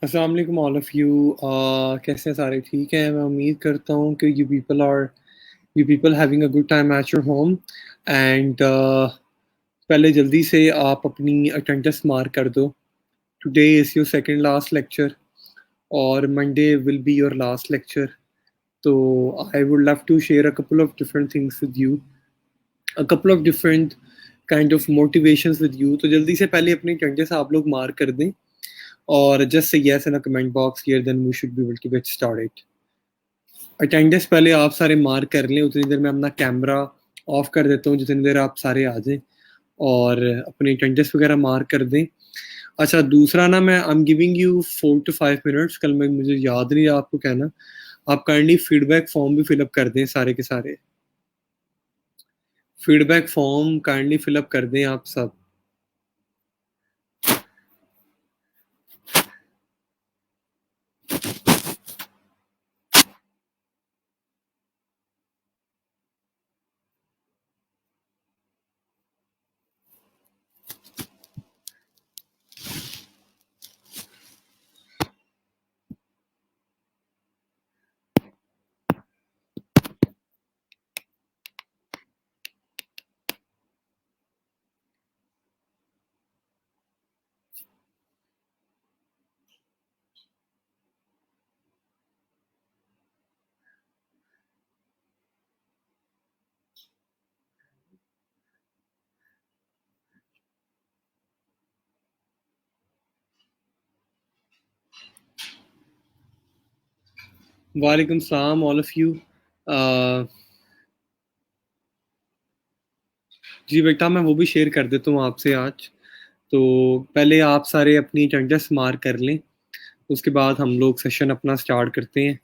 अस्सलाम वालेकुम all of you. कैसे हैं सारे? ठीक हैं? मैं उम्मीद करता हूँ कि you people having a good time at your home and पहले जल्दी से आप अपनी अटेंडेंस मार्क कर दो। Today is your second last lecture और Monday will be your last lecture. तो I would love to share a couple of different things with you, a couple of different kind of motivations with you. तो जल्दी से पहले अपनी attendance आप लोग mark कर दें और just say yes in a comment box here, then we should be able to get started. Attendance पहले आप सारे मार्क कर लें, उतनी देर मैं अपना कैमरा ऑफ कर देता हूँ, जितनी देर आप सारे आ जाएं और अपनी अटेंडेंस वगैरह मार्क कर दें। अच्छा, दूसरा ना, मैं I am giving you 4 to 5 minutes. कल मैं मुझे याद नहीं है आपको कहना, आप काइंडली फीडबैक फॉर्म भी फिलअप कर दें सारे के सारे। फीडबैक फॉर्म काइंडली फिलअप कर दें आप सब। वालेकुम सलाम ऑल ऑफ यू। जी बेटा, मैं वो भी शेयर कर देता हूँ आपसे आज। तो पहले आप सारे अपनी अटेंडेंस मार्क कर लें, उसके बाद हम लोग सेशन अपना स्टार्ट करते हैं।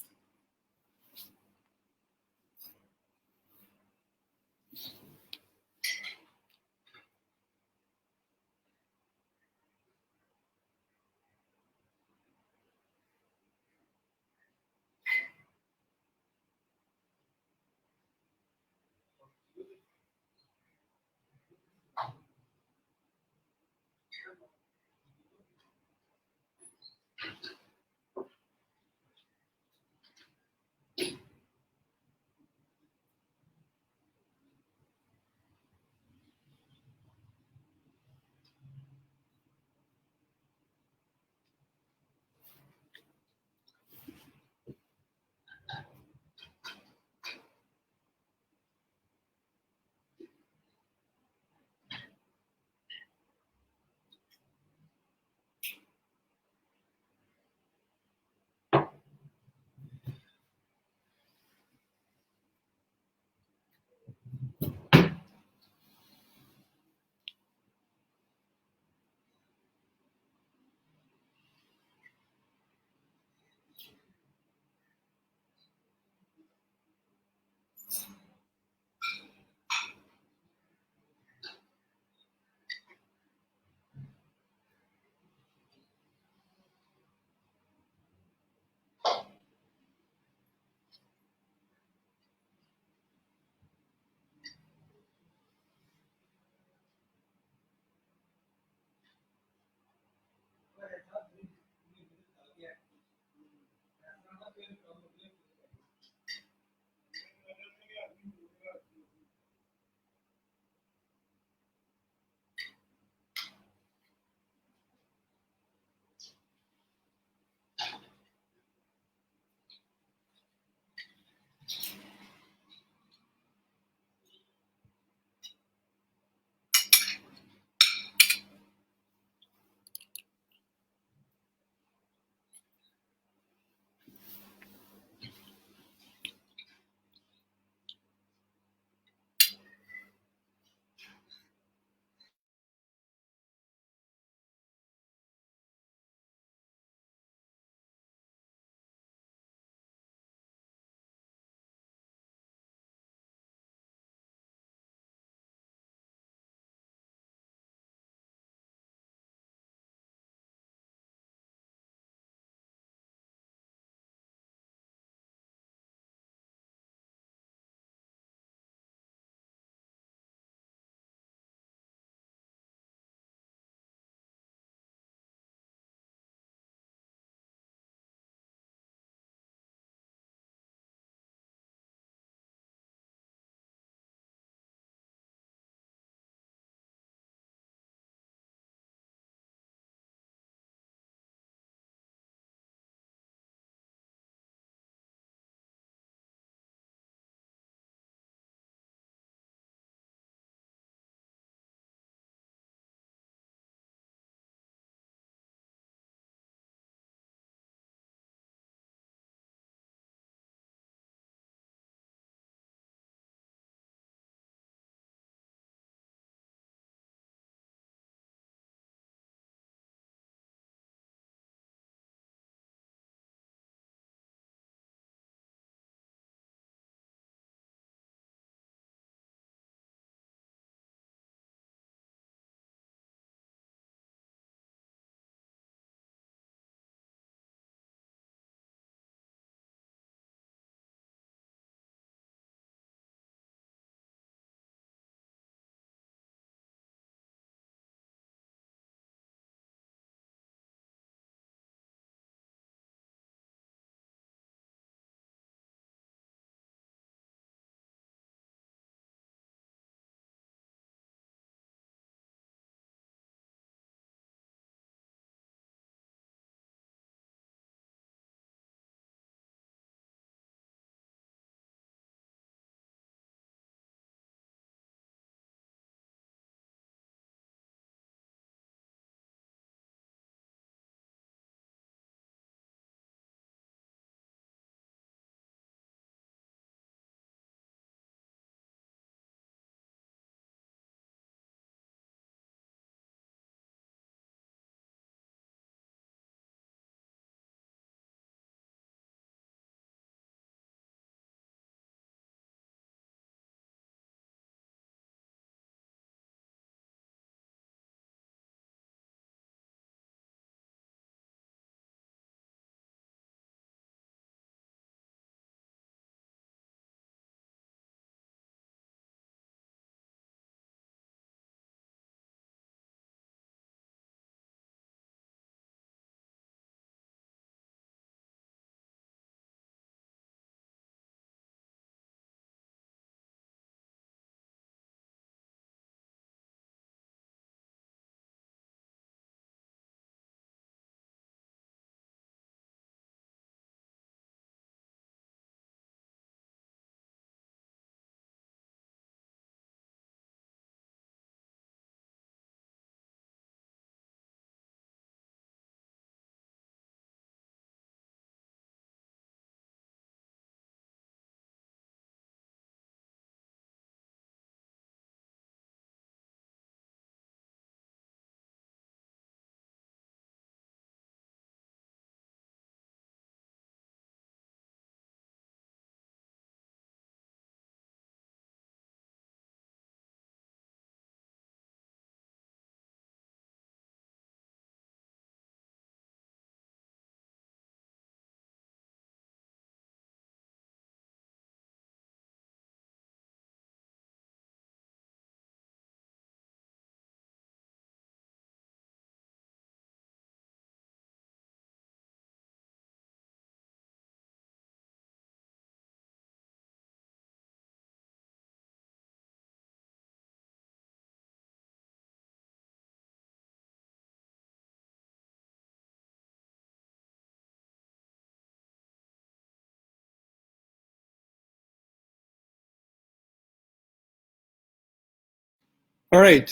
ऑलराइट,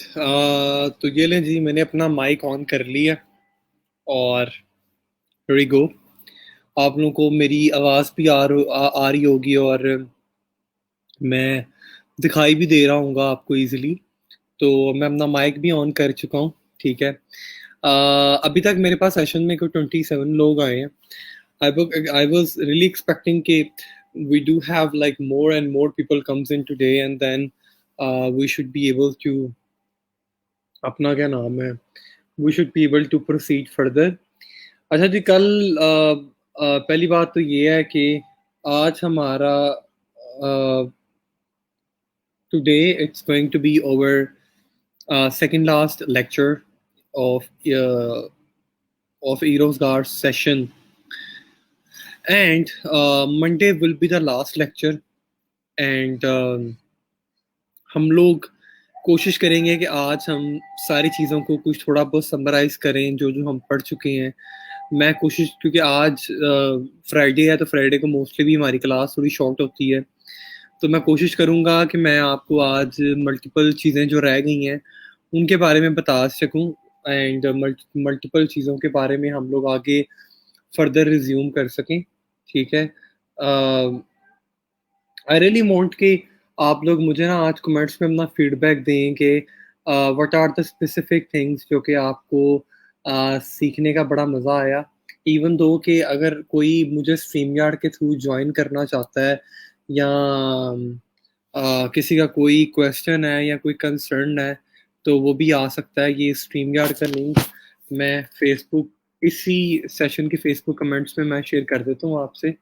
तो ये लें जी, मैंने अपना माइक ऑन कर लिया और हियर वी गो। आप लोगों को मेरी आवाज़ भी आ रही होगी और मैं दिखाई भी दे रहा हूँगा आपको इजीली। तो मैं अपना माइक भी ऑन कर चुका हूँ, ठीक है। अभी तक मेरे पास सेशन में कोई 27 लोग आए हैं। I was really expecting कि we do have like more and more people comes in today and then we should be able to, अपना क्या नाम है, we should be able to proceed further। अच्छा जी, कल पहली बात तो ये है कि आज हमारा today it's going to be our second last lecture of uh, of Eros Gar's session, and Monday will be the last lecture, and हम लोग कोशिश करेंगे कि आज हम सारी चीज़ों को कुछ थोड़ा बहुत समराइज करें जो जो हम पढ़ चुके हैं। मैं कोशिश, क्योंकि आज फ्राइडे है तो फ्राइडे को मोस्टली भी हमारी क्लास थोड़ी शॉर्ट होती है, तो मैं कोशिश करूँगा कि मैं आपको आज मल्टीपल चीज़ें जो रह गई हैं उनके बारे में बता सकूँ, एंड मल्टीपल चीज़ों के बारे में हम लोग आगे फर्दर रिज्यूम कर सकें, ठीक है। आई रियली वांट कि आप लोग मुझे ना आज कमेंट्स में अपना फीडबैक दें कि what are the specific things जो कि आपको सीखने का बड़ा मज़ा आया। इवन दो कि अगर कोई मुझे स्ट्रीमयार्ड के थ्रू जॉइन करना चाहता है या किसी का कोई क्वेश्चन है या कोई कंसर्न है तो वो भी आ सकता है। ये स्ट्रीमयार्ड का लिंक मैं फेसबुक, इसी सेशन के फेसबुक कमेंट्स में मैं शेयर कर देता हूँ आपसे।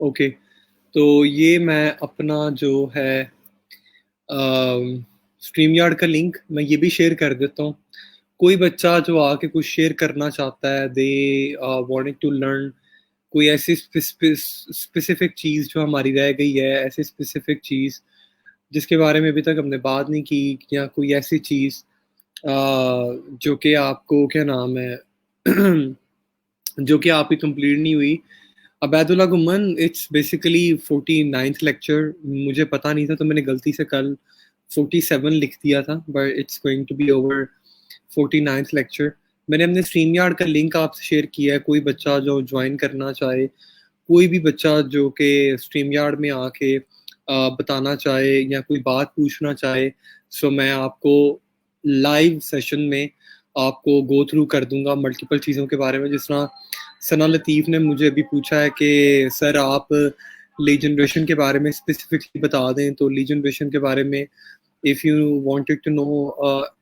ओके, तो ये मैं अपना जो है स्ट्रीम यार्ड का लिंक मैं ये भी शेयर कर देता हूँ। कोई बच्चा जो आके कुछ शेयर करना चाहता है, दे वांटेड टू लर्न कोई ऐसी स्पेसिफिक चीज़ जो हमारी रह गई है, ऐसी स्पेसिफिक चीज़ जिसके बारे में अभी तक हमने बात नहीं की, या कोई ऐसी चीज़ जो कि आपको क्या नाम है जो कि आपकी कंप्लीट नहीं हुई। Obaidullah Gumman, it's basically 49th lecture. मुझे पता नहीं था तो मैंने गलती से कल 47 लिख दिया था, but it's going to be over 49th lecture. मैंने अपने स्ट्रीम यार्ड का लिंक आपसे शेयर किया है। कोई बच्चा जो ज्वाइन करना चाहे, कोई भी बच्चा जो कि स्ट्रीम यार्ड में आके बताना चाहे या कोई बात पूछना चाहे, सो मैं आपको लाइव सेशन में आपको गो थ्रू कर दूंगा मल्टीपल चीज़ों के बारे में। जिस तरह सना लतीफ़ ने मुझे अभी पूछा है कि सर आप ली जनरेशन के बारे में स्पेसिफिकली बता दें, तो ली जनरेशन के बारे में if you wanted to know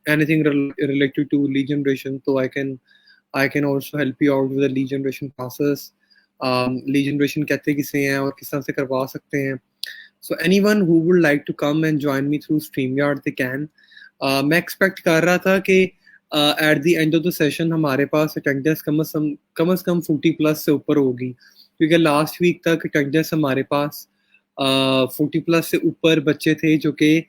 anything related to lead generation, so I can also help you out with the lead generation process। lead generation कहते किसे हैं और किस तरह से करवा सकते हैं। So anyone who would like to come and join me through StreamYard they can। मैं एक्सपेक्ट कर रहा था कि at the end of the session हमारे पास अटेंडेंस कम से कम 40 प्लस से ऊपर होगी, क्योंकि लास्ट वीक तक अटेंडेंस हमारे पास 40 प्लस से ऊपर बच्चे थे जो कि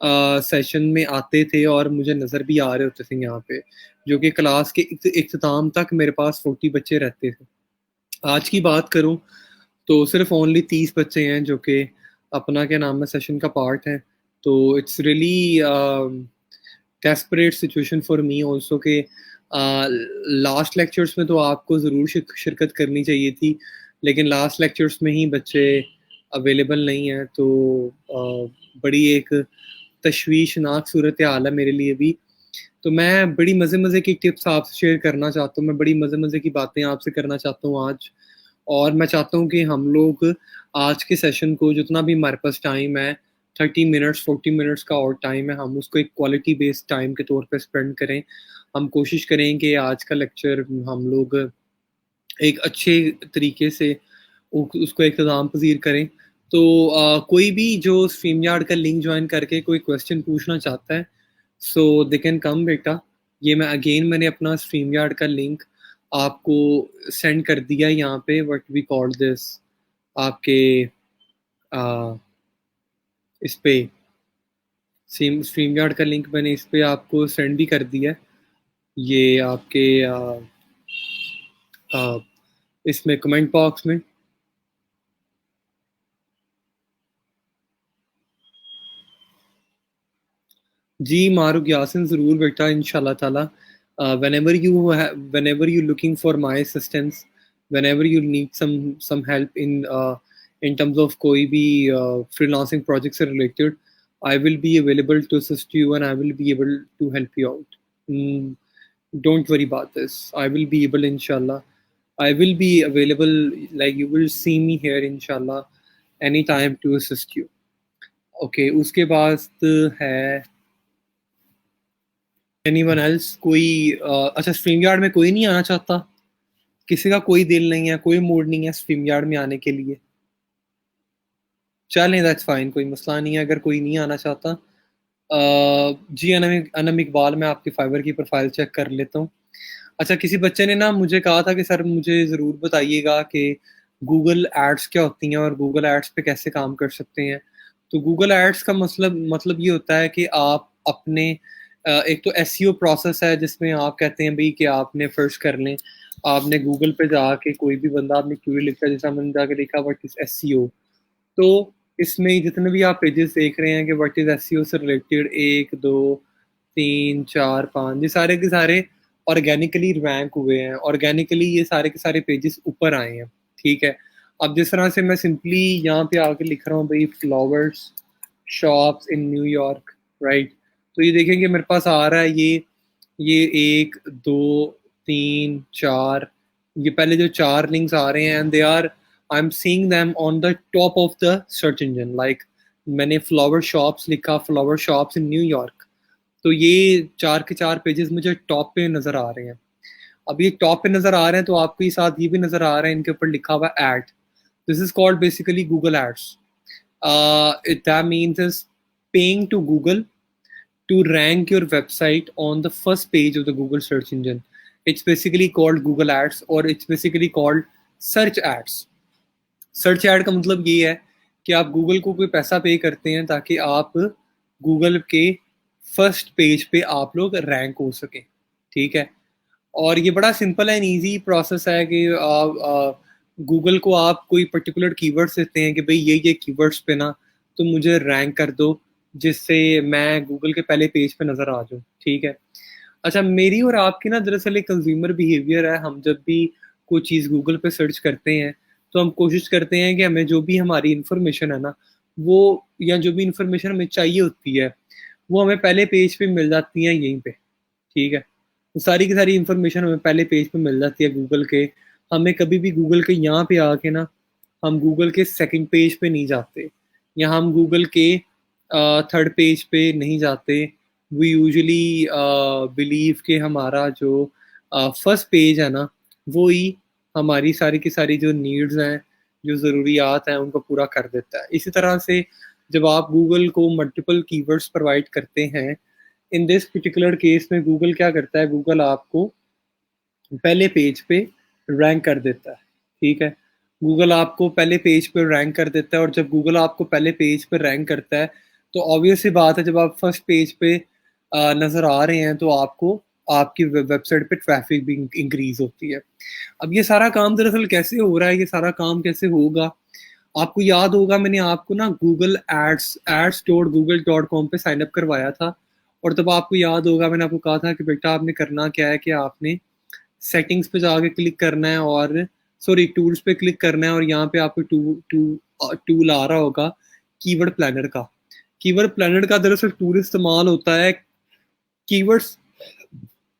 सेशन में आते थे और मुझे नज़र भी आ रहे होते थे यहाँ पे, जो कि क्लास के इख्तिताम तक मेरे पास 40 बच्चे रहते थे। आज की बात करूँ तो सिर्फ ओनली 30 बच्चे हैं जो कि अपना क्या नाम है सेशन का पार्ट है। तो it's really desperate situation for me also के लास्ट लेक्चर्स में तो आपको ज़रूर शिरकत करनी चाहिए थी, लेकिन लास्ट लेक्चर्स में ही बच्चे अवेलेबल नहीं हैं। तो बड़ी एक तशवीशनाक सूरत हाल है मेरे लिए भी। तो मैं बड़ी मज़े मज़े की टिप्स आपसे शेयर करना चाहता हूँ, मैं बड़ी मज़े मज़े की बातें आपसे करना चाहता हूँ आज। और मैं चाहता हूँ कि हम लोग आज के सेशन को, जितना भी हमारे पास टाइम है, 30 मिनट्स 40 मिनट्स का और टाइम है, हम उसको एक क्वालिटी बेस्ड टाइम के तौर पे स्पेंड करें। हम कोशिश करें कि आज का लेक्चर हम लोग एक अच्छे तरीके से उसको इख्तिताम पज़ीर करें। तो कोई भी जो स्ट्रीमयार्ड का लिंक जॉइन करके कोई क्वेश्चन पूछना चाहता है, सो दे कैन कम बेटा। ये मैंने अपना स्ट्रीमयार्ड का लिंक आपको सेंड कर दिया यहाँ पे, व्हाट वी कॉल दिस, आपके अ, इस पे स्ट्रीमयार्ड का लिंक मैंने इस पे आपको सेंड भी कर दिया है। ये आपके इसमें कमेंट बॉक्स में। जी, मारूक यासिन ज़रूर बेटा, इंशाल्लाह ताला। Whenever you looking for my assistance, whenever you need some help in terms of कोई भी freelancing project से related, I will be available to assist you and I will be able to help you out. Mm, don't worry about this. I will be able, inshallah. I will be available, like you will see me here, inshallah, anytime to assist you. Okay, उसके बाद है anyone else, कोई अच्छा stream yard में कोई नहीं आना चाहता? किसी का कोई दिल नहीं है, कोई मूड नहीं है स्ट्रीम यार्ड में आने के लिए? चलें, दैट्स फाइन, कोई मसला नहीं है अगर कोई नहीं आना चाहता। जी अनम इकबाल, मैं आपकी फाइबर की प्रोफाइल चेक कर लेता हूँ। अच्छा, किसी बच्चे ने ना मुझे कहा था कि सर मुझे ज़रूर बताइएगा कि गूगल एड्स क्या होती हैं और गूगल एड्स पे कैसे काम कर सकते हैं। तो गूगल एड्स का मतलब ये होता है कि आप अपने एक तो एसईओ प्रोसेस है जिसमें आप कहते हैं भई कि आपने फर्स्ट कर लें, आपने गूगल पे जाके कोई भी बंदा आपने क्वेरी लिखा है, जैसे मैंने जाके लिखा व्हाट इज़ एसईओ। तो इसमें जितने भी आप पेजेस देख रहे हैं कि व्हाट इज़ एसईओ से रिलेटेड 1, 2, 3, 4, 5, ये सारे के सारे ऑर्गेनिकली रैंक हुए हैं। ऑर्गेनिकली ये सारे के सारे पेजेस ऊपर आए हैं, ठीक है? अब जिस तरह से मैं सिंपली यहाँ पे आके लिख रहा हूँ भई flowers shops in New York, right? तो ये देखेंगे मेरे पास आ रहा है ये 1, 2, 3, 4, ये पहले जो 4 लिंक्स आ रहे हैं and they are I am seeing them on the top of the search engine. Like मैंने फ्लावर शॉप्स लिखा, फ्लावर शॉप्स इन न्यूयॉर्क, तो ये 4 के 4 पेजेस मुझे टॉप पे नज़र आ रहे हैं। अब ये टॉप पे नज़र आ रहे हैं तो आपके साथ ये भी नज़र आ रहा है, इनके ऊपर लिखा हुआ ad. This is called basically Google ads. That means is paying to Google to rank your website on the first page of the Google search engine. It's basically called Google Ads or it's basically called search ads. Search add का मतलब ये है कि आप Google को कोई पैसा पे करते हैं ताकि आप गूगल के फर्स्ट पेज पे आप लोग रैंक हो सकें, ठीक है? और ये बड़ा सिंपल एंड ईजी प्रोसेस है कि गूगल को आप कोई पर्टिकुलर कीवर्ड्स देते हैं कि भाई ये कीवर्ड्स पे ना तुम मुझे रैंक कर दो जिससे मैं गूगल के पहले पेज पे नज़र आ जाऊँ, ठीक है? अच्छा, मेरी और आपकी ना दरअसल एक कंज्यूमर बिहेवियर है, हम जब भी कोई चीज़ गूगल पे सर्च करते हैं तो हम कोशिश करते हैं कि हमें जो भी हमारी इन्फॉर्मेशन है ना, वो या जो भी इन्फॉर्मेशन हमें चाहिए होती है वो हमें पहले पेज पे मिल जाती है यहीं पे, ठीक है? वो सारी की सारी इन्फॉर्मेशन हमें पहले पेज पे मिल जाती है गूगल के। हमें कभी भी गूगल के यहाँ पे आके ना हम गूगल के सेकंड पेज पे नहीं जाते या हम गूगल के थर्ड पेज पे नहीं जाते। वी यूजुअली बिलीव कि हमारा जो फर्स्ट पेज है ना, वो ही हमारी सारी की सारी जो नीड्स हैं, जो ज़रूरियात हैं, उनको पूरा कर देता है। इसी तरह से जब आप गूगल को मल्टीपल कीवर्ड्स प्रोवाइड करते हैं, इन दिस पर्टिकुलर केस में गूगल क्या करता है, गूगल आपको पहले पेज पे रैंक कर देता है, ठीक है? गूगल आपको पहले पेज पे रैंक कर देता है और जब गूगल आपको पहले पेज पे रैंक करता है, तो ऑब्वियस सी बात है जब आप फर्स्ट पेज पे नज़र आ रहे हैं तो आपको आपकी वेबसाइट पे ट्रैफिक भी इंक्रीज़ होती है। अब ये सारा काम दरअसल कैसे हो रहा है, ये सारा काम कैसे होगा? आपको याद होगा मैंने आपको ना गूगल ads.google.com पे साइन अप करवाया था और तब आपको याद होगा मैंने आपको कहा था कि बेटा आपने करना क्या है कि आपने सेटिंग्स पे जाके क्लिक करना है और सॉरी टूल्स पे क्लिक करना है और यहाँ पे आपको टूल आ रहा होगा कीवर्ड प्लानर का। कीवर्ड प्लानर का दरअसल टूल इस्तेमाल होता है कीवर्ड्स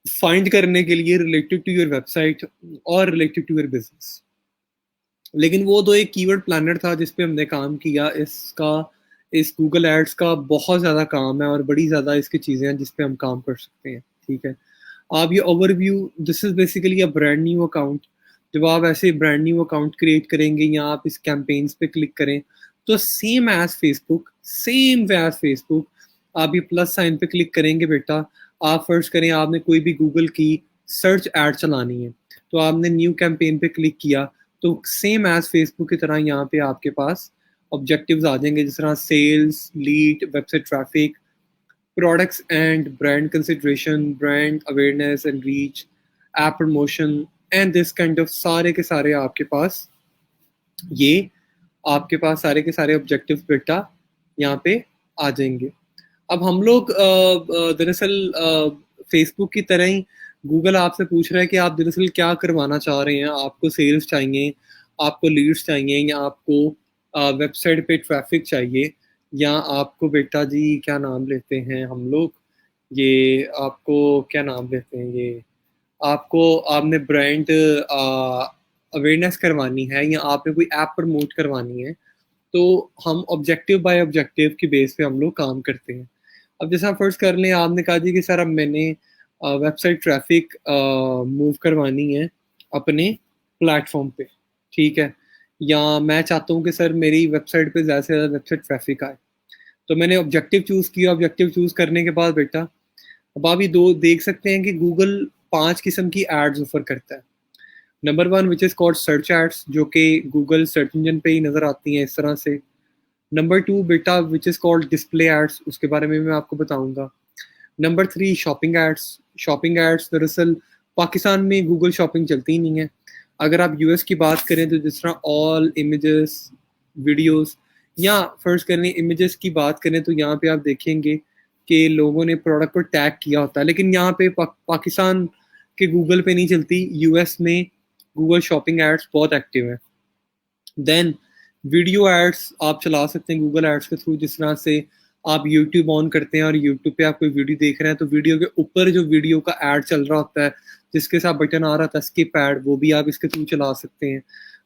फाइंड करने के लिए रिलेटेड टू योर वेबसाइट और रिलेटेड टू योर बिजनेस। लेकिन वो तो एक कीवर्ड प्लानर था जिस पे हमने काम किया। इस गूगल एड्स का बहुत ज़्यादा काम है और बड़ी ज़्यादा इसकी चीज़ें हैं जिस पे हम काम कर सकते हैं, ठीक है? आप ये overview, this is basically a brand new account. जब आप ऐसे ब्रांड न्यू अकाउंट क्रिएट करेंगे या आप इस कैंपेन्स पे क्लिक करें, तो सेम एज़ फेसबुक, आप ये प्लस साइन पे क्लिक करेंगे बेटा, आप फ़र्ज़ करें आपने कोई भी गूगल की सर्च ऐड चलानी है, तो आपने न्यू कैंपेन पे क्लिक किया, तो सेम एज़ फेसबुक की तरह यहाँ पे आपके पास ऑब्जेक्टिव्स आ जाएँगे, जिस तरह sales, lead, website traffic, products and brand consideration, brand awareness and reach, app promotion and this kind of सारे के सारे ये आपके पास सारे के सारे ऑब्जेक्टिव्स बेटा यहाँ पे आ जाएँगे। अब हम लोग दरअसल फेसबुक की तरह ही गूगल आपसे पूछ रहा है कि आप दरअसल क्या करवाना चाह रहे हैं? आपको सेल्स चाहिए, आपको लीड्स चाहिए या आपको वेबसाइट पे ट्रैफ़िक चाहिए या आपको बेटा जी क्या नाम लेते हैं हम लोग, ये आपको क्या नाम लेते हैं ये, आपको आपने ब्रांड अवेयरनेस करवानी है या आपने कोई ऐप प्रमोट करवानी है, तो हम ऑब्जेक्टिव बाय ऑब्जेक्टिव की बेस पे हम लोग काम करते हैं। अब जैसा फ़र्ज़ कर लें आपने कहा जी कि सर अब मैंने वेबसाइट ट्रैफ़िक मूव करवानी है अपने प्लेटफ़ॉर्म पे, ठीक है? या मैं चाहता हूँ कि सर मेरी वेबसाइट पे ज़्यादा से ज़्यादा वेबसाइट ट्रैफ़िक आए। तो मैंने ऑब्जेक्टिव चूज़ किया, ऑब्जेक्टिव चूज़ करने के बाद बेटा, अब आप ये 2 देख सकते हैं कि गूगल 5 किस्म की एड्स ऑफ़र करता है। Number 1 which is called search ads, जो कि गूगल सर्च इंजन पे ही नज़र आती हैं इस तरह से। नंबर 2 बेटा which is called display ads, उसके बारे में भी मैं आपको बताऊँगा। Number 3 shopping ads, shopping ads दरअसल पाकिस्तान में गूगल शॉपिंग चलती ही नहीं है। अगर आप यूएस की बात करें तो जिस तरह ऑल इमेजेस, वीडियोज़ या फ़र्ज़ कर लें इमेजेस की बात करें तो यहाँ पे आप देखेंगे कि लोगों ने प्रोडक्ट को टैग किया होता है। लेकिन यहाँ पे पाकिस्तान के गूगल पे नहीं चलती, यूएस में गूगल शॉपिंग एड्स बहुत एक्टिव हैं। देन वीडियो एड्स आप चला सकते हैं गूगल एड्स के थ्रू, जिस तरह से आप यूट्यूब ऑन करते हैं और यूट्यूब पे आप कोई वीडियो देख रहे हैं तो वीडियो के ऊपर जो वीडियो का एड चल रहा होता है, जिसके साथ बटन आ रहा था स्किप एड, वो भी आप इसके थ्रू चला सकते हैं।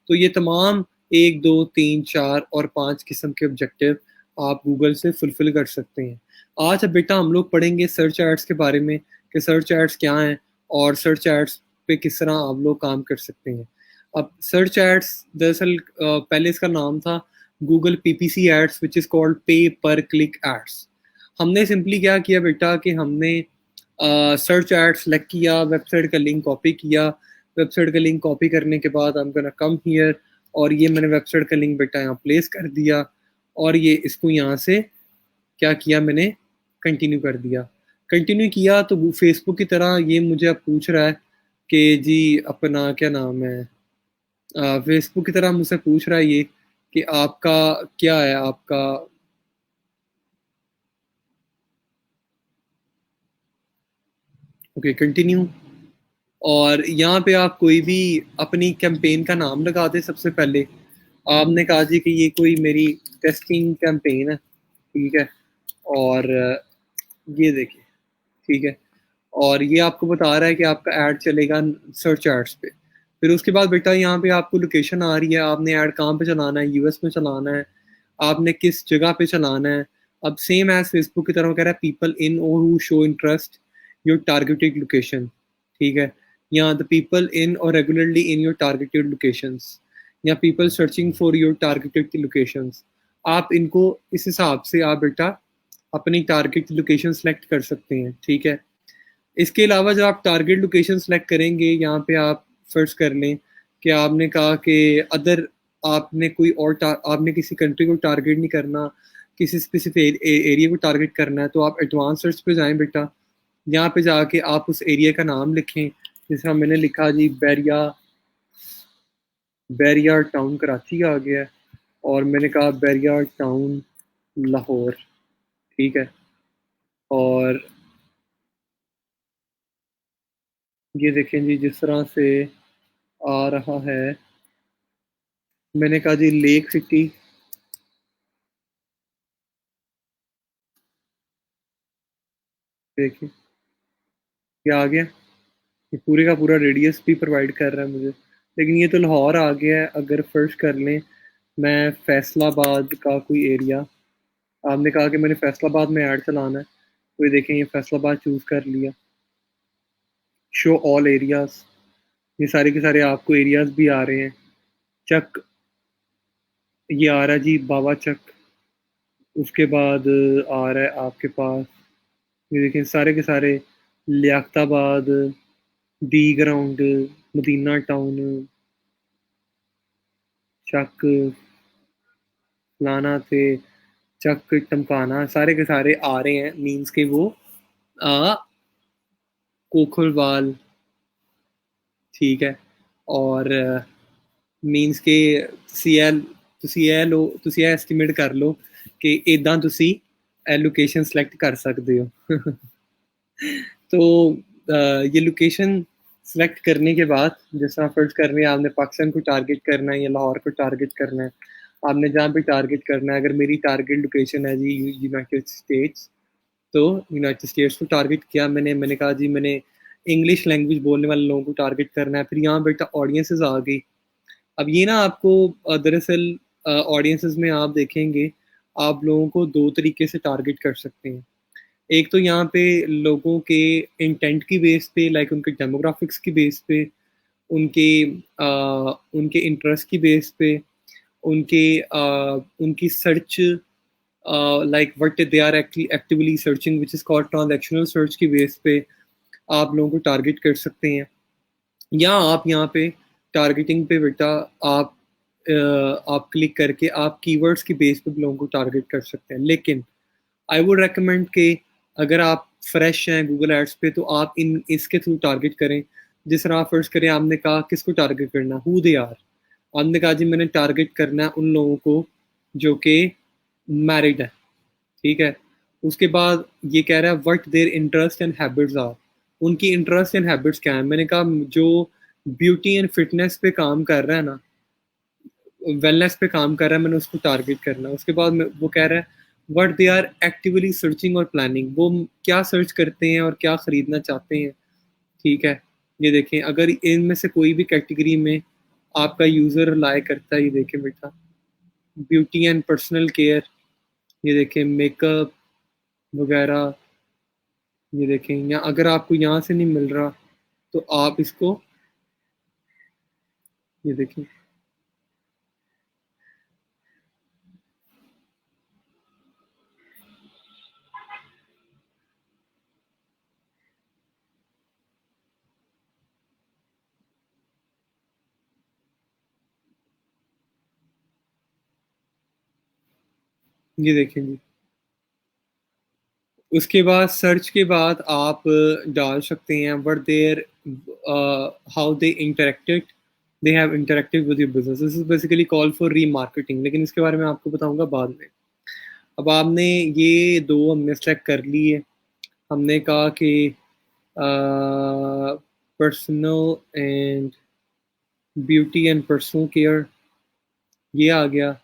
तो ये तमाम 1, 2, 3, 4 और 5 किस्म के ऑब्जेक्टिव आप गूगल से फुलफ़िल कर सकते हैं। आज अब बेटा हम लोग पढ़ेंगे सर्च एड्स के बारे में कि सर्च एड्स क्या हैं और सर्च एड्स पे किस तरह आप लोग काम कर सकते हैं। अब सर्च एड्स दरअसल पहले इसका नाम था Google PPC ads which is called pay per click ads. हमने सिंपली क्या किया बेटा कि हमने सर्च एड सेलेक्ट किया, वेबसाइट का लिंक कॉपी किया, वेबसाइट का लिंक कॉपी करने के बाद I am gonna come here और ये मैंने वेबसाइट का लिंक बेटा यहाँ प्लेस कर दिया और ये इसको यहाँ से क्या किया मैंने कंटिन्यू कर दिया। कंटिन्यू किया तो फेसबुक की तरह ये मुझे अब पूछ रहा है कि जी अपना क्या नाम है, फेसबुक की तरह मुझसे पूछ रहा है ये कि आपका क्या है आपका, ओके कंटिन्यू। और यहाँ पे आप कोई भी अपनी कैंपेन का नाम लगा दें सबसे पहले। आपने कहा जी कि ये कोई मेरी टेस्टिंग कैंपेन है, ठीक है? और ये देखिए, ठीक है? और ये आपको बता रहा है कि आपका ऐड चलेगा सर्च एड्स पे। फिर उसके बाद बेटा यहाँ पे आपको लोकेशन आ रही है, आपने ऐड कहाँ पे चलाना है, यूएस में चलाना है, आपने किस जगह पे चलाना है। अब सेम एज़ फेसबुक की तरह वो कह रहा है पीपल इन और who show interest your targeted location, ठीक है? या द पीपल इन और regularly in your targeted locations या people searching for your targeted locations. आप इनको इस हिसाब से आप बेटा अपनी टारगेट लोकेशन सेलेक्ट कर सकते हैं, ठीक है? इसके अलावा जब आप टारगेट लोकेशन सेलेक्ट करेंगे, यहाँ पे आप फ़र्ज़ कर लें कि आपने कहा कि अदर आपने कोई और आपने किसी कंट्री को टारगेट नहीं करना, किसी स्पेसिफ़िक एरिया को टारगेट करना है, तो आप एडवांस सर्च पे जाएँ बेटा। यहाँ पे जाके आप उस एरिया का नाम लिखें, जिस तरह मैंने लिखा जी बैरिया टाउन कराची आ गया है और मैंने कहा बैरिया टाउन लाहौर, ठीक है? और ये देखें जी जिस तरह से आ रहा है, मैंने कहा जी लेक सिटी, देखिए ये आ गया, ये पूरे का पूरा रेडियस भी प्रोवाइड कर रहा है मुझे। लेकिन ये तो लाहौर आ गया है, अगर फ़र्ज़ कर लें मैं फैसलाबाद का कोई एरिया, आपने कहा कि मैंने फैसलाबाद में ऐड चलाना है, तो ये देखें ये फैसलाबाद चूज़ कर लिया, शो ऑल एरियाज़, ये सारे के सारे आपको एरियाज़ भी आ रहे हैं। चक ये आ रहा है जी बाबा चक, उसके बाद आ रहा है आपके पास, ये देखिए सारे के सारे Liaquatabad, D ground, Madina town, Chak, फलाना थे, चक टमकाना, सारे के सारे आ रहे हैं, मीन्स के वो आ, कोखलवाल, ठीक है। और ਮੀਨਸ ਕਿ ਤੁਸੀਂ ਇਹ ਐਸਟੀਮੇਟ ਕਰ ਲਓ कि इदां ਤੁਸੀਂ ਇਹ लोकेशन सेलेक्ट कर सकते हो। तो ये लोकेशन सेलेक्ट करने के बाद जिस तरह फर्ज कर रहे हैं आपने पाकिस्तान को टारगेट करना है या लाहौर को टारगेट करना है, आपने जहाँ पे टारगेट करना है, अगर मेरी टारगेट लोकेशन है जी यूनाइटेड स्टेट्स, तो यूनाइटेड स्टेट्स को टारगेट किया मैंने कहा जी मैंने इंग्लिश लैंग्वेज बोलने वाले लोगों को टारगेट करना है। फिर यहाँ बेटा ऑडियंसेस आ गई। अब ये ना आपको दरअसल ऑडियंसेस में आप देखेंगे आप लोगों को दो तरीके से टारगेट कर सकते हैं। एक तो यहाँ पे लोगों के इंटेंट की बेस पे, लाइक उनके डेमोग्राफिक्स की बेस पे, उनके उनके इंटरेस्ट की बेस पे, उनकी search, like what they are actively searching which is called transactional search की बेस पे आप लोगों को टारगेट कर सकते हैं। या आप यहाँ पे टारगेटिंग पे बेटा आप क्लिक करके आप कीवर्ड्स की बेस पे लोगों को टारगेट कर सकते हैं। लेकिन आई वुड रेकमेंड कि अगर आप फ्रेश हैं गूगल एड्स पे तो आप इसके थ्रू टारगेट करें। जिस तरह आप फर्स्ट करें, आपने कहा किसको टारगेट करना, हु दे आर, आपने कहा जी मैंने टारगेट करना है उन लोगों को जो कि मैरिड है, ठीक है। उसके बाद ये कह रहा है what their interest and habits are, उनकी इंटरेस्ट एंड हैबिट्स क्या है। मैंने कहा जो ब्यूटी एंड फिटनेस पे काम कर रहा है ना, वेलनेस पे काम कर रहा है, मैंने उसको टारगेट करना है। उसके बाद वो कह रहा है what they are actively searching और प्लानिंग, वो क्या सर्च करते हैं और क्या खरीदना चाहते हैं, ठीक है। ये देखें अगर इनमें से कोई भी कैटेगरी में आपका यूज़र रिलाई करता है, ये देखें बेटा ब्यूटी एंड पर्सनल केयर, ये देखें मेकअप वगैरह, ये देखें। या अगर आपको यहाँ से नहीं मिल रहा तो आप इसको ये देखें, ये देखें जी। उसके बाद सर्च के बाद आप डाल सकते हैं what their how they interacted, they have interacted with your business, this is basically call for remarketing, लेकिन इसके बारे में आपको बताऊंगा बाद में। अब आपने ये दो हमने सेलेक्ट कर लिए। हमने कहा कि personal and beauty and personal care, ये आ गया।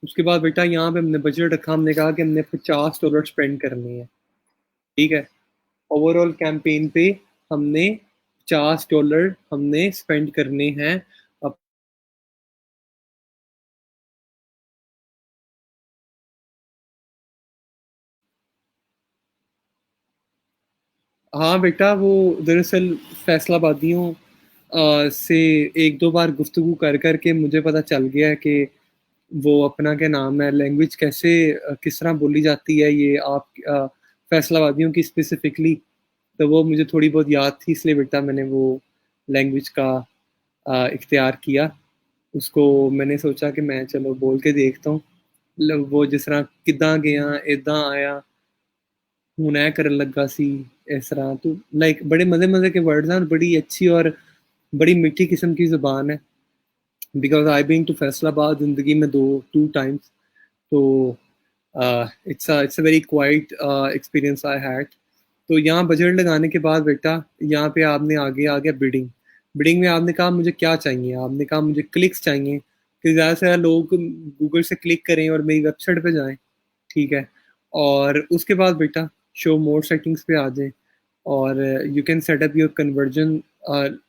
उसके बाद बेटा यहाँ पे हमने बजट रखा, हमने कहा कि हमने $50 स्पेंड करने हैं, ठीक है। ओवरऑल कैंपेन पे हमने $50 हमने स्पेंड करने हैं। अब हाँ बेटा वो दरअसल फैसलाबादियों से एक दो बार गुफ्तगू कर कर के मुझे पता चल गया है कि वो अपना क्या नाम है लैंग्वेज कैसे किस तरह बोली जाती है ये आप फैसलाबादियों की स्पेसिफिकली, तो वो मुझे थोड़ी बहुत याद थी, इसलिए बेटा मैंने वो लैंग्वेज का इख्तियार किया। उसको मैंने सोचा कि मैं चलो बोल के देखता हूँ। वो जिस तरह किदा गया इदा आया हूं ऐ करन लगा सी, इस तरह तो लाइक बड़े मज़े मज़े के वर्ड्स हैं और बड़ी अच्छी और बड़ी मीठी किस्म की ज़ुबान है। Because I been to Faisalabad ज़िंदगी में दो टू टाइम्स, तो it's a very quite experience I had. तो यहाँ बजट लगाने के बाद बेटा यहाँ पे आपने आगे आ गया बिडिंग। बिडिंग में आपने कहा मुझे क्या चाहिए, आपने कहा मुझे क्लिक्स चाहिए कि ज़्यादा से ज़्यादा लोग गूगल से क्लिक करें और मेरी वेबसाइट पे जाएं, ठीक है। और उसके बाद बेटा शो मोर सेटिंग्स पे आ जाएं और you can setup your conversion.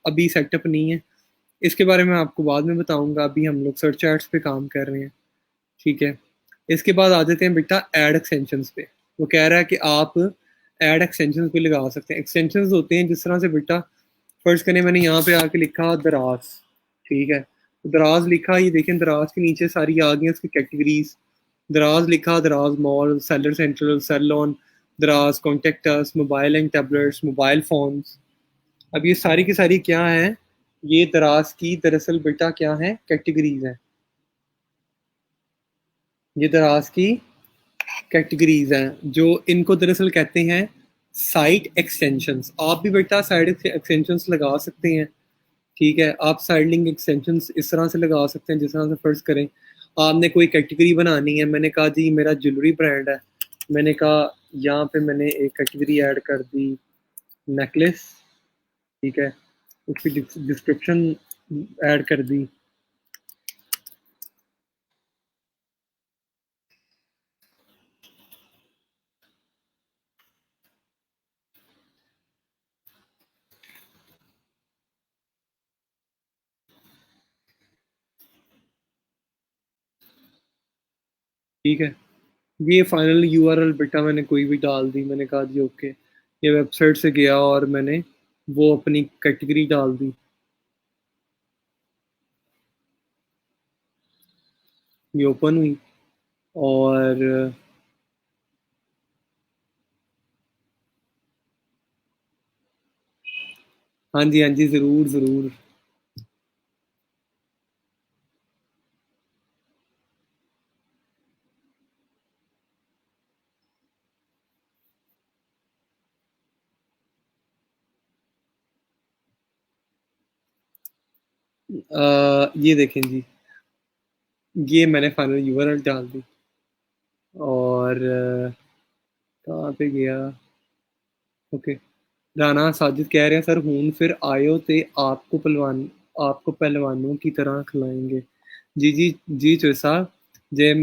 अभी सेटअप नहीं है, इसके बारे में आपको बाद में बताऊंगा, अभी हम लोग सर्च एड्स पे काम कर रहे हैं, ठीक है। इसके बाद आ जाते हैं बेटा एड एक्सटेंशंस पे। वो कह रहा है कि आप एड एक्सटेंशंस भी लगा सकते हैं। एक्सटेंशंस होते हैं जिस तरह से बेटा फर्ज करें मैंने यहाँ पे आके लिखा दराज, ठीक है, दराज लिखा, ये देखें दराज के नीचे सारी आ गई उसकी कैटेगरीज। दराज लिखा, दराज मॉल, सेलर सेंट्रल, सेलोन, दराज contact us, mobile and tablets, mobile phones. अब ये सारी की सारी क्या है, ये दराज की दरअसल बेटा क्या है, कैटेगरीज है। ये दराज की कैटेगरीज हैं जो इनको दरअसल कहते हैं साइट एक्सटेंशंस। आप भी बेटा साइट एक्सटेंशंस लगा सकते हैं, ठीक है। आप साइड लिंक एक्सटेंशंस इस तरह से लगा सकते हैं, जिस तरह से फर्ज करें आपने कोई कैटेगरी बनानी है, मैंने कहा जी मेरा ज्वेलरी ब्रांड है, मैंने कहा यहाँ पे मैंने एक कैटेगरी ऐड कर दी नेकलेस, ठीक है, उसकी डिस्क्रिप्शन ऐड कर दी। ठीक है, ये फाइनल यूआरएल बेटा मैंने कोई भी डाल दी, मैंने कहा जी ओके, ये वेबसाइट से गया और मैंने वो अपनी कैटेगरी डाल दी, ये ओपन हुई। और हाँ जी हाँ जी, ज़रूर ज़रूर। ये देखें जी, ये मैंने फाइनल यूआरएल डाल दी। और कहाँ पे गया, ओके। राना साजिद कह रहे हैं सर हून फिर आयो ते आपको पहलवानों की तरह खिलाएंगे। जी जी जी चोसा, जे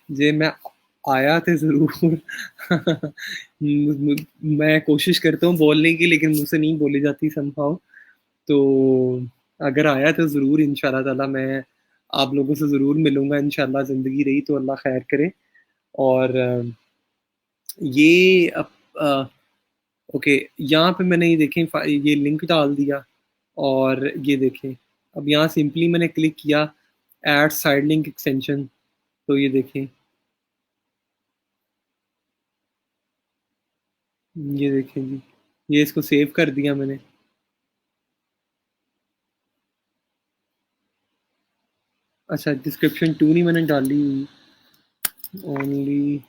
जे मैं आया थे जरूर। मैं कोशिश करता हूँ बोलने की, लेकिन मुझसे नहीं बोली जाती समहाउ। तो अगर आया तो ज़रूर इंशाल्लाह ताला मैं आप लोगों से ज़रूर मिलूंगा, इंशाल्लाह ज़िंदगी रही तो अल्लाह खैर करे। और ये ओके, यहाँ पे मैंने ये देखें ये लिंक डाल दिया। और ये देखें, अब यहाँ सिंपली मैंने क्लिक किया ऐड साइड लिंक एक्सटेंशन, तो ये देखें, ये देखें जी, ये इसको सेव कर दिया मैंने। अच्छा, डिस्क्रिप्शन टू नहीं मैंने डाली हुई, ओनली,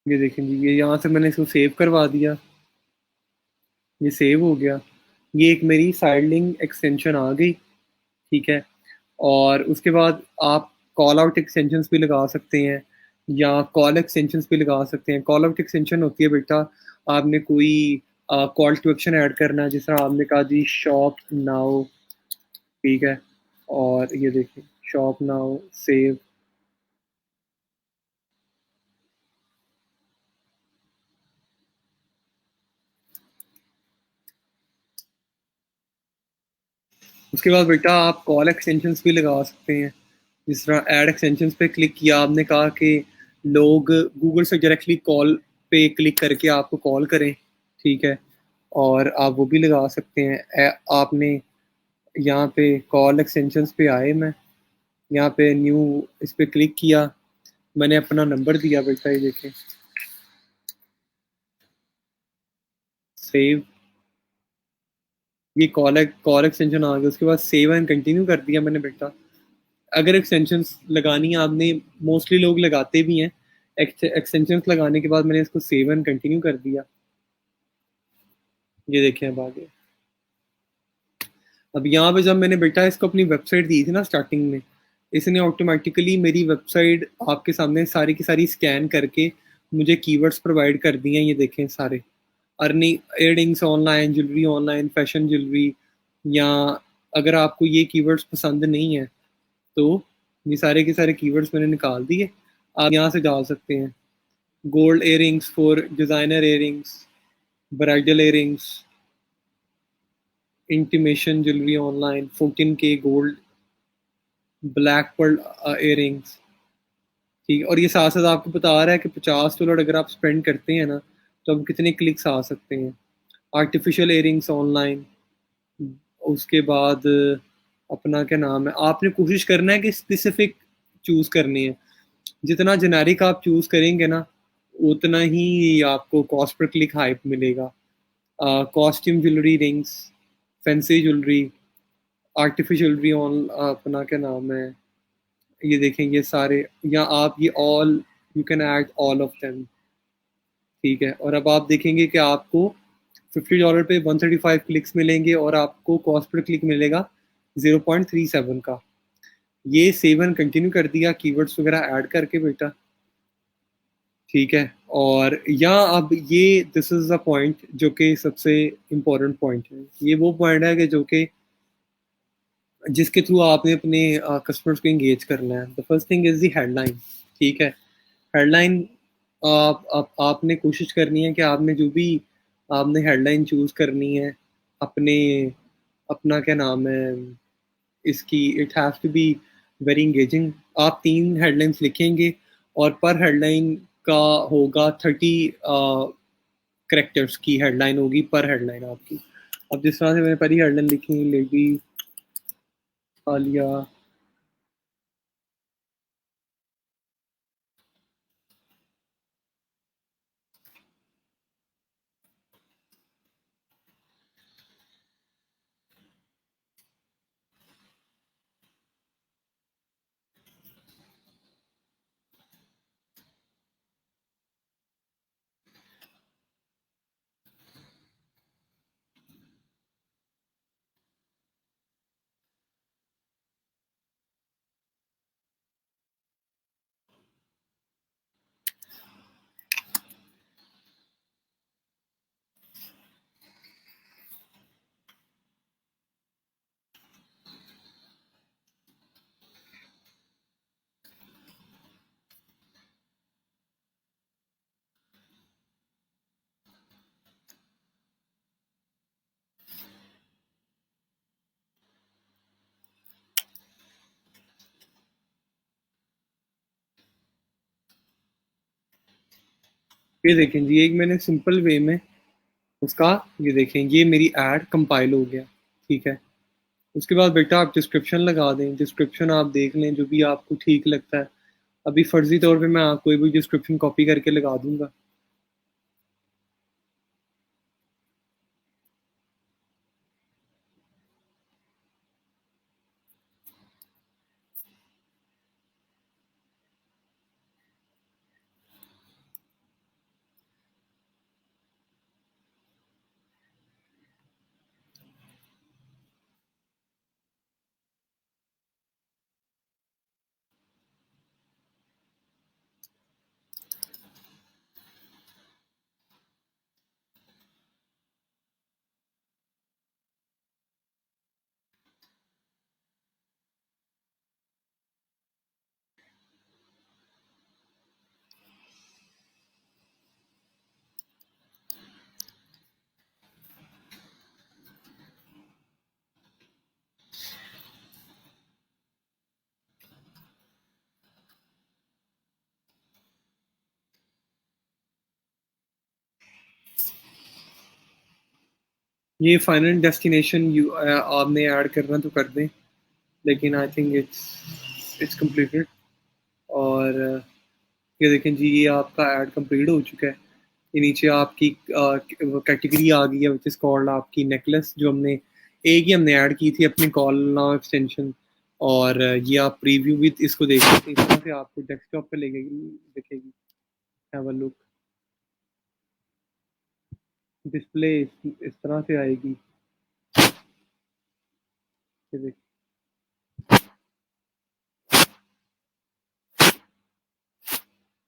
ये देखें जी, ये यहाँ से मैंने इसको सेव करवा दिया, ये सेव हो गया। ये एक मेरी साइड लिंक एक्सटेंशन आ गई, ठीक है। और उसके बाद आप कॉल आउट एक्सटेंशंस भी लगा सकते हैं या कॉल एक्सटेंशंस भी लगा सकते हैं। कॉल आउट एक्सटेंशन होती है बेटा, आपने कोई कॉल टू एक्शन ऐड करना है, जिस तरह आपने कहा जी शॉप नाउ, ठीक है। और ये देखिए शॉप नाउ सेव, उसके बाद बेटा आप कॉल एक्सटेंशंस भी लगा सकते हैं। जिस तरह ऐड एक्सटेंशंस पे क्लिक किया, आपने कहा कि लोग गूगल से डायरेक्टली कॉल पे क्लिक करके आपको कॉल करें, ठीक है। और आप वो भी लगा सकते हैं। आपने यहाँ पे कॉल एक्सटेंशंस पे आए, मैं यहाँ पे न्यू इस पे क्लिक किया, मैंने अपना नंबर दिया बेटा, ये देखें सेव, ये कॉल एक्सटेंशन आ गया। उसके बाद सेव एंड कंटिन्यू कर दिया मैंने बेटा। अगर एक्सटेंशंस लगानी है आपने, मोस्टली लोग लगाते भी हैं, एक्सटेंशंस लगाने के बाद मैंने इसको सेव एंड कंटिन्यू कर दिया, ये देखें अब आगे। अब यहाँ पे जब मैंने बेटा इसको अपनी वेबसाइट दी थी ना स्टार्टिंग में, इसने ऑटोमेटिकली मेरी वेबसाइट आपके सामने सारी की सारी स्कैन करके मुझे कीवर्ड्स प्रोवाइड कर दिए हैं, ये देखें सारे। Earning earrings online, jewellery online, fashion jewellery, या अगर आपको ये कीवर्ड्स पसंद नहीं है तो ये सारे के सारे कीवर्ड्स मैंने निकाल दिए, आप यहाँ से डाल सकते हैं। Gold earrings for designer earrings, bridal earrings, imitation jewellery online, 14K gold, black pearl earrings, ठीक है, और ये साथ-साथ आपको बता रहा है कि $50 अगर आप स्पेंड करते हैं ना, तो अब कितने क्लिक्स आ सकते हैं। आर्टिफ़िशियल इयररिंग्स ऑनलाइन, उसके बाद अपना क्या नाम है, आपने कोशिश करना है कि स्पेसिफ़िक चूज़ करनी है। जितना जेनेरिक आप चूज़ करेंगे ना, उतना ही आपको कॉस्ट पर क्लिक हाइप मिलेगा। Costume jewellery, rings, fancy jewellery, artificial jewellery अपना क्या नाम है, ये देखें ये सारे, या आप ये all, you can add all of them, ठीक है? और अब आप देखेंगे कि आपको $50 पे 135 क्लिक्स मिलेंगे और आपको कॉस्ट पर क्लिक मिलेगा 0.37 का। ये सेव एंड कंटिन्यू कर दिया कीवर्ड्स वगैरह ऐड करके बेटा, ठीक है? और यहाँ अब ये दिस इज़ द पॉइंट जो कि सबसे इम्पोर्टेंट पॉइंट है। ये वो पॉइंट है कि जो कि जिसके थ्रू आपने अपने कस्टमर्स को एंगेज करना है। The first thing is the headline, ठीक है? हेडलाइन, आपने कोशिश करनी है कि आपने जो भी आपने हेडलाइन चूज़ करनी है, अपने अपना क्या नाम है इसकी, it has to be very engaging. आप 3 हेडलाइन्स लिखेंगे और पर हेडलाइन का होगा 30 कैरेक्टर्स की हेडलाइन होगी पर हेडलाइन आपकी। अब जिस तरह से मैंने पहली हेडलाइन लिखी, लेडी आलिया, ये देखें जी, एक मैंने सिंपल वे में उसका, ये देखें ये मेरी ऐड कंपाइल हो गया, ठीक है? उसके बाद बेटा आप डिस्क्रिप्शन लगा दें, डिस्क्रिप्शन आप देख लें जो भी आपको ठीक लगता है। अभी फ़र्ज़ी तौर पे मैं कोई भी डिस्क्रिप्शन कॉपी करके लगा दूँगा। ये फाइनल डेस्टिनेशन आपने ऐड करना तो कर दें, लेकिन आई थिंक इट्स कंप्लीटेड। और ये देखें जी, ये आपका ऐड कंप्लीट हो चुका है। ये नीचे आपकी कैटेगरी आ गई है विच इज़ कॉल्ड आपकी नेकलेस, जो हमने एक ही हमने ऐड की थी अपनी कॉल नाउ एक्सटेंशन। और ये आप प्रीव्यू विद इसको देख सकते हैं, इस तरह से आपको डेस्कटॉप पे लगेगी, दिखेगी। हैव अ लुक, डिस्प्ले इस तरह से आएगी, ये देखिए।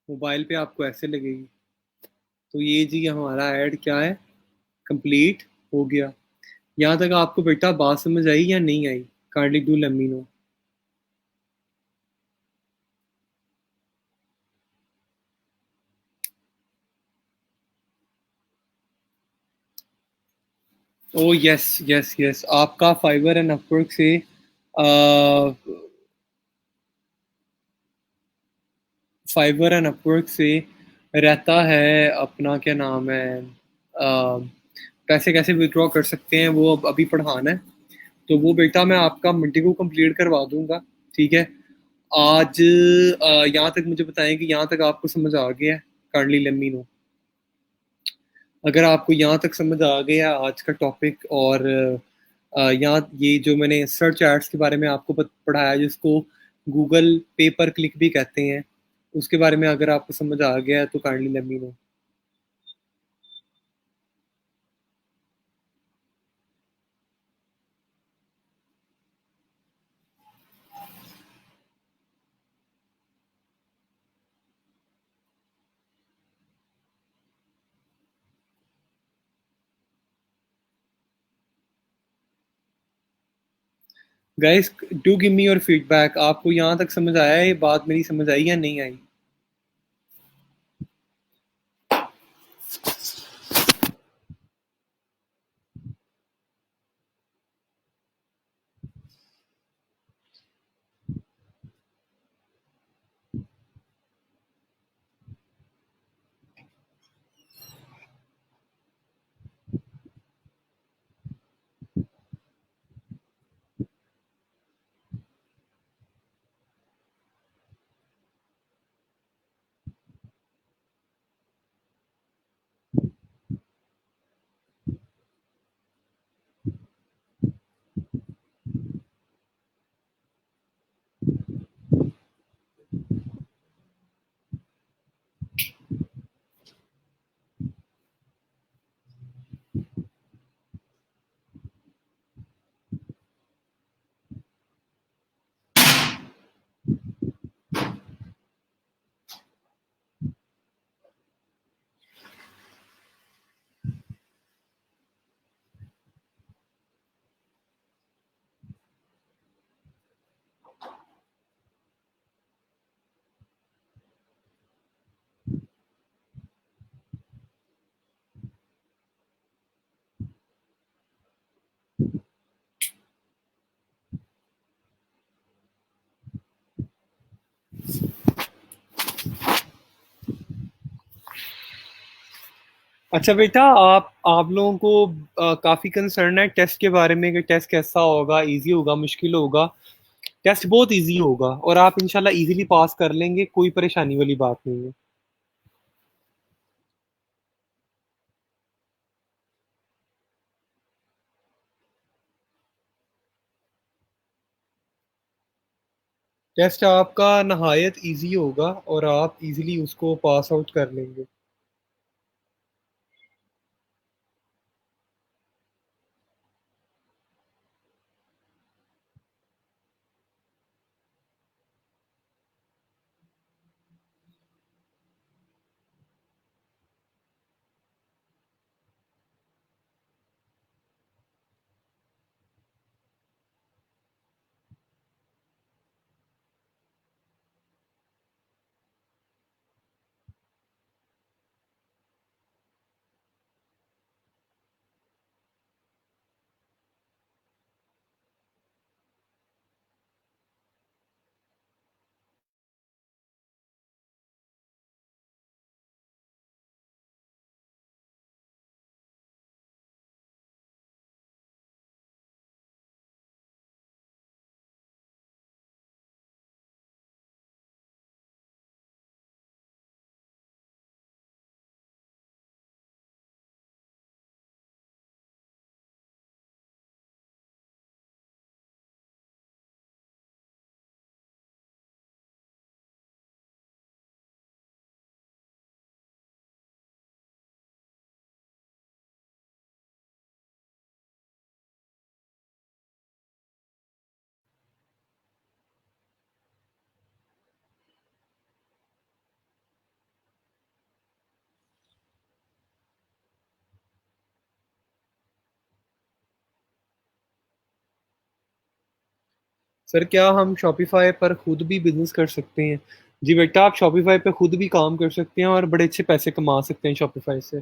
मोबाइल पे आपको ऐसे लगेगी। तो ये जी हमारा ऐड क्या है, कंप्लीट हो गया। यहाँ तक आपको बेटा बात समझ आई या नहीं आई? Kindly do let me know. Oh yes yes yes, आपका फाइवर एंड अपवर्क से फाइवर एंड अपवर्क से रहता है अपना क्या नाम है पैसे कैसे विड्रॉ कर सकते हैं वो अब अभी पढ़ाना है। तो वो बेटा मैं आपका मंडे को कंप्लीट करवा दूंगा। ठीक है। आज यहाँ तक मुझे बताएं कि यहाँ तक आपको समझ आ गया है। काइंडली लेट मी नो अगर आपको यहाँ तक समझ आ गया आज का टॉपिक। और यहाँ ये जो मैंने सर्च एड्स के बारे में आपको पढ़ाया जिसको गूगल पे पर क्लिक भी कहते हैं उसके बारे में अगर आपको समझ आ गया है तो kindly let me no. Guys do give me your feedback. आपको यहाँ तक समझ आया है? ये बात मेरी समझ आई या नहीं आई? अच्छा बेटा आप लोगों को काफी कंसर्न है टेस्ट के बारे में कि टेस्ट कैसा होगा, इजी होगा, मुश्किल होगा। टेस्ट बहुत इजी होगा और आप इंशाल्लाह इजीली पास कर लेंगे, कोई परेशानी वाली बात नहीं है। टेस्ट आपका नहायत इजी होगा और आप इजीली उसको पास आउट कर लेंगे। सर क्या हम शॉपिफाई पर खुद भी बिजनेस कर सकते हैं? जी बेटा आप शॉपिफाई पे खुद भी काम कर सकते हैं और बड़े अच्छे पैसे कमा सकते हैं शॉपिफाई से।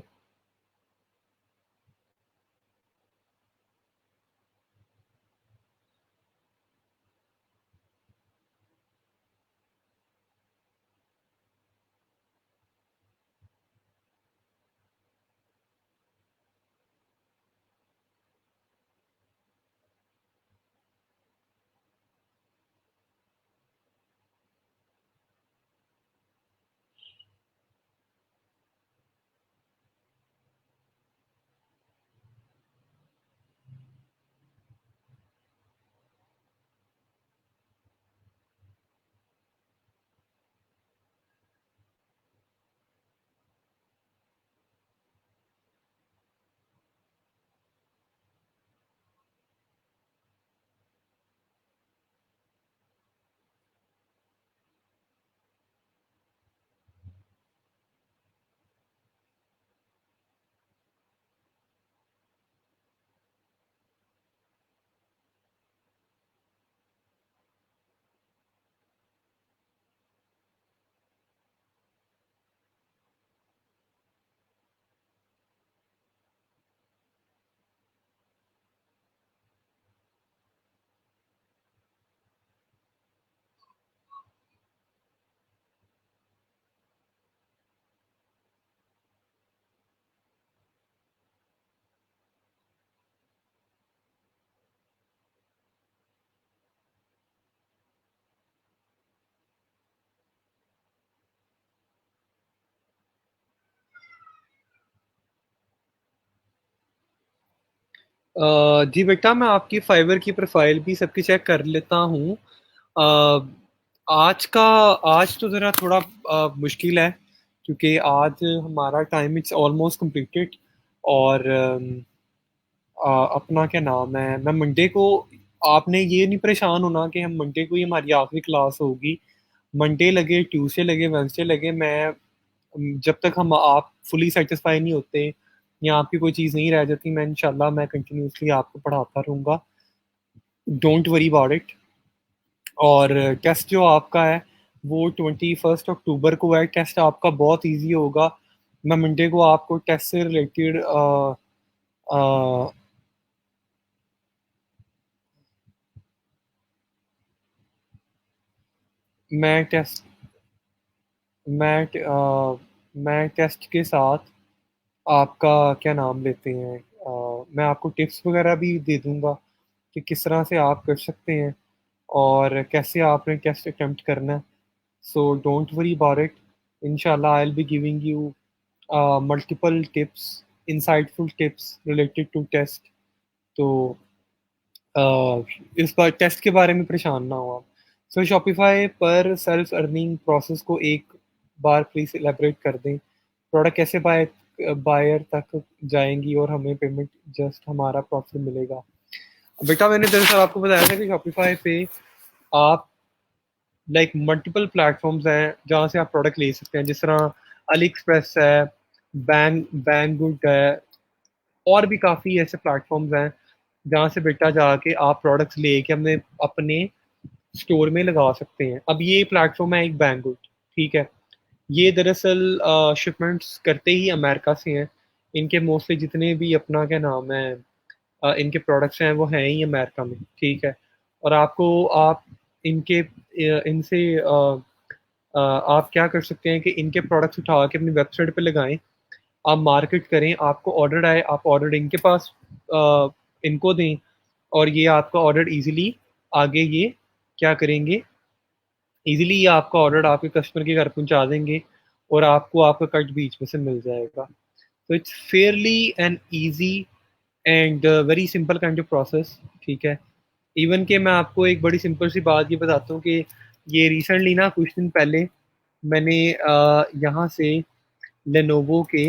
जी बेटा, मैं आपकी फाइवर की प्रोफाइल भी सबकी चेक कर लेता हूँ। अ, आज तो ज़रा थोड़ा मुश्किल है, क्योंकि आज हमारा टाइम इट्स ऑलमोस्ट कंप्लीटेड। और अपना क्या नाम है, मैं मंडे को, आपने ये नहीं परेशान होना कि हम मंडे को ही हमारी आखिरी क्लास होगी। मंडे लगे, ट्यूसडे लगे, वेंसडे लगे, मैं जब तक हम आप फुली सेटिस्फाई नहीं होते या आपकी कोई चीज़ नहीं रह जाती, मैं इंशाल्लाह मैं कंटिन्यूसली आपको पढ़ाता रहूँगा। Don't worry about it. और टेस्ट जो आपका है वो 21 अक्टूबर को है। टेस्ट आपका बहुत इजी होगा। मैं मंडे को आपको टेस्ट से रिलेटेड मैं टेस्ट मैं मैं टेस्ट के साथ आपका क्या नाम लेते हैं, मैं आपको टिप्स वगैरह भी दे दूंगा कि किस तरह से आप कर सकते हैं और कैसे आपने टेस्ट अटेम्प्ट करना है। So don't worry about it. इंशाल्लाह I will be giving you multiple tips, insightful tips related to test. तो इस बार टेस्ट के बारे में परेशान ना हो आप। सो शॉपिफाई पर सेल्फ अर्निंग प्रोसेस को एक बार प्लीज एलेबरेट कर दें। प्रोडक्ट कैसे बायर तक जाएंगी और हमें पेमेंट जस्ट हमारा प्रॉफिट मिलेगा। बेटा, मैंने दरअसल आपको बताया था कि शॉपिफाई पे आप लाइक मल्टीपल प्लेटफॉर्म्स हैं जहाँ से आप प्रोडक्ट ले सकते हैं, जिस तरह अली एक्सप्रेस है, बैंग गुड है, और भी काफ़ी ऐसे प्लेटफॉर्म्स हैं जहाँ से बेटा जाके आप प्रोडक्ट्स लेके अपने अपने स्टोर में लगा सकते हैं। अब ये प्लेटफॉर्म है एक बैंगुड, ठीक है। ये दरअसल शिपमेंट्स करते ही अमेरिका से हैं। इनके मोस्टली जितने भी अपना क्या नाम है, इनके प्रोडक्ट्स हैं वो हैं ही अमेरिका में, ठीक है। और आपको आप इनके इनसे आप क्या कर सकते हैं कि इनके प्रोडक्ट्स उठा के अपनी वेबसाइट पे लगाएं, आप मार्केट करें, आपको ऑर्डर आए, आप ऑर्डर इनके पास इनको दें, और ये आपका ऑर्डर इजीली आगे ये क्या करेंगे, इजीली ये आपका ऑर्डर आपके कस्टमर के घर पहुंचा देंगे और आपको आपका कट बीच में से मिल जाएगा। तो it's Fairlie and easy and very simple kind of process, ठीक है। इवन के मैं आपको एक बड़ी सिंपल सी बात ये बताता हूँ कि ये रिसेंटली ना कुछ दिन पहले मैंने यहाँ से लेनोवो के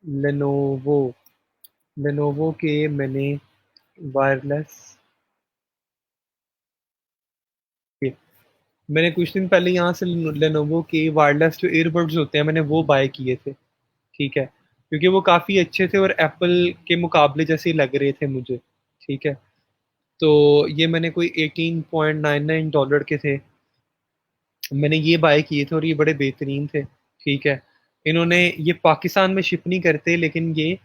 लेनोवो लेनोवो के मैंने वायरलेस मैंने कुछ दिन पहले यहाँ से लेनोवो के वायरलेस जो ईयरबड्स होते हैं मैंने वो बाय किए थे, ठीक है। क्योंकि वो काफ़ी अच्छे थे और एप्पल के मुकाबले जैसे ही लग रहे थे मुझे, ठीक है। तो ये मैंने कोई $18.99 के थे, मैंने ये बाय किए थे और ये बड़े बेहतरीन थे, ठीक है। इन्होंने ये पाकिस्तान में शिप नहीं करते, लेकिन ये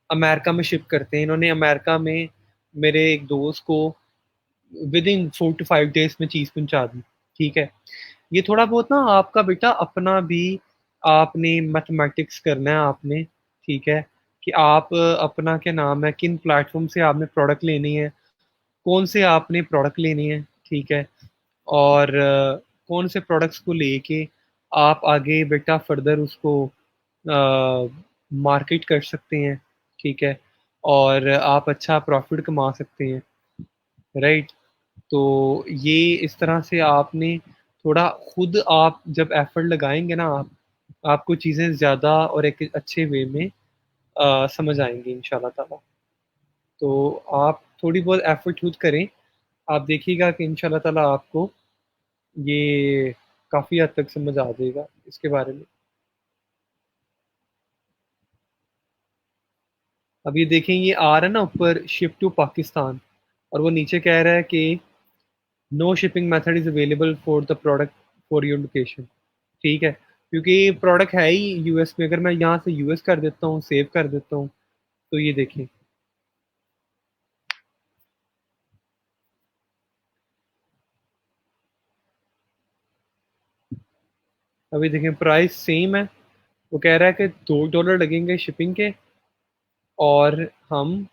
अमेरिका में शिप करते हैं। इन्होंने अमेरिका में मेरे एक दोस्त को विद इन 4 to 5 days में चीज़ पहुंचा दी, ठीक है। ये थोड़ा बहुत ना आपका बेटा अपना भी आपने मैथमेटिक्स करना है आपने, ठीक है। कि आप अपना क्या नाम है, किन प्लेटफॉर्म से आपने प्रोडक्ट लेनी है, कौन से आपने प्रोडक्ट लेनी है, ठीक है। और कौन से प्रोडक्ट्स को लेके आप आगे बेटा फर्दर उसको मार्केट कर सकते हैं, ठीक है। और आप अच्छा प्रॉफिट कमा सकते हैं, राइट। तो ये इस तरह से आपने थोड़ा खुद आप जब एफर्ट लगाएंगे ना, आप आपको चीज़ें ज़्यादा और एक अच्छे वे में समझ आएंगी इंशाल्लाह ताला। तो आप थोड़ी बहुत एफर्ट खुद करें, आप देखिएगा कि इंशाल्लाह ताला आपको ये काफ़ी हद तक समझ आ जाएगा इसके बारे में। अब ये देखें, ये आ रहा है ना ऊपर, शिप टू पाकिस्तान, और वो नीचे कह रहा है कि no shipping method is available for the product for your location, ठीक है। क्योंकि प्रोडक्ट है ही यूएस में, अगर मैं यहाँ से यूएस कर देता हूँ, सेव कर देता हूँ, तो ये देखें, अभी देखें प्राइस सेम है। वो कह रहा है कि $2 लगेंगे शिपिंग के, और हम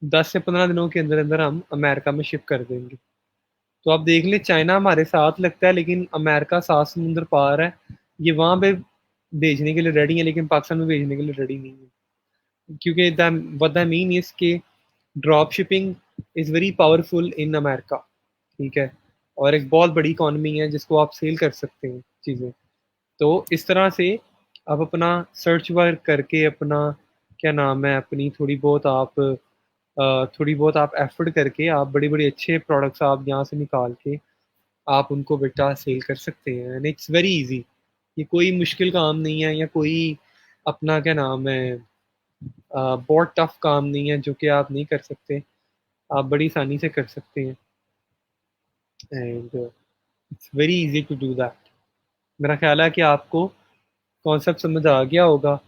10 से 15 दिनों के अंदर अंदर हम अमेरिका में शिप कर देंगे। तो आप देख लें, चाइना हमारे साथ लगता है लेकिन अमेरिका 7 समुंदर पार है। ये वहाँ पे भेजने के लिए रेडी है, लेकिन पाकिस्तान में भेजने के लिए रेडी नहीं है। क्योंकि व्हाट द मीन इज के drop shipping is very powerful in America, ठीक है? और एक बहुत बड़ी इकॉनमी है जिसको आप सेल कर सकते हैं चीज़ें। तो इस तरह से आप अपना सर्च वर्क करके अपना क्या नाम है, अपनी थोड़ी बहुत आप एफर्ट करके आप बड़े-बड़े अच्छे प्रोडक्ट्स आप यहाँ से निकाल के आप उनको बेटा सेल कर सकते हैं एंड इट्स वेरी ईज़ी। ये कोई मुश्किल काम नहीं है या कोई अपना क्या नाम है बहुत टफ काम नहीं है जो कि आप नहीं कर सकते। आप बड़ी आसानी से कर सकते हैं and it's very easy to do that. मेरा ख़्याल है कि आपको कॉन्सेप्ट समझ आ गया होगा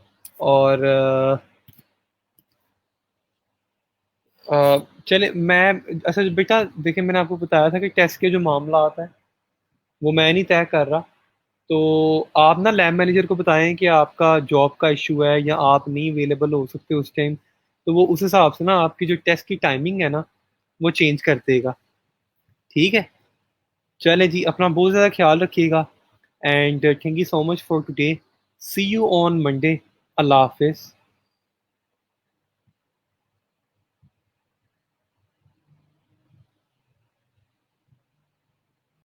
और चले मैं अच्छा बेटा देखिए मैंने आपको बताया था कि टेस्ट के जो मामला आता है वो मैं नहीं तय कर रहा। तो आप ना लैब मैनेजर को बताएं कि आपका जॉब का इशू है या आप नहीं अवेलेबल हो सकते उस टाइम, तो वो उस हिसाब से ना आपकी जो टेस्ट की टाइमिंग है ना वो चेंज कर देगा। ठीक है, चले जी अपना बहुत ज़्यादा ख्याल रखिएगा and thank you so much for today. See you on Monday. अल्लाह हाफिज़।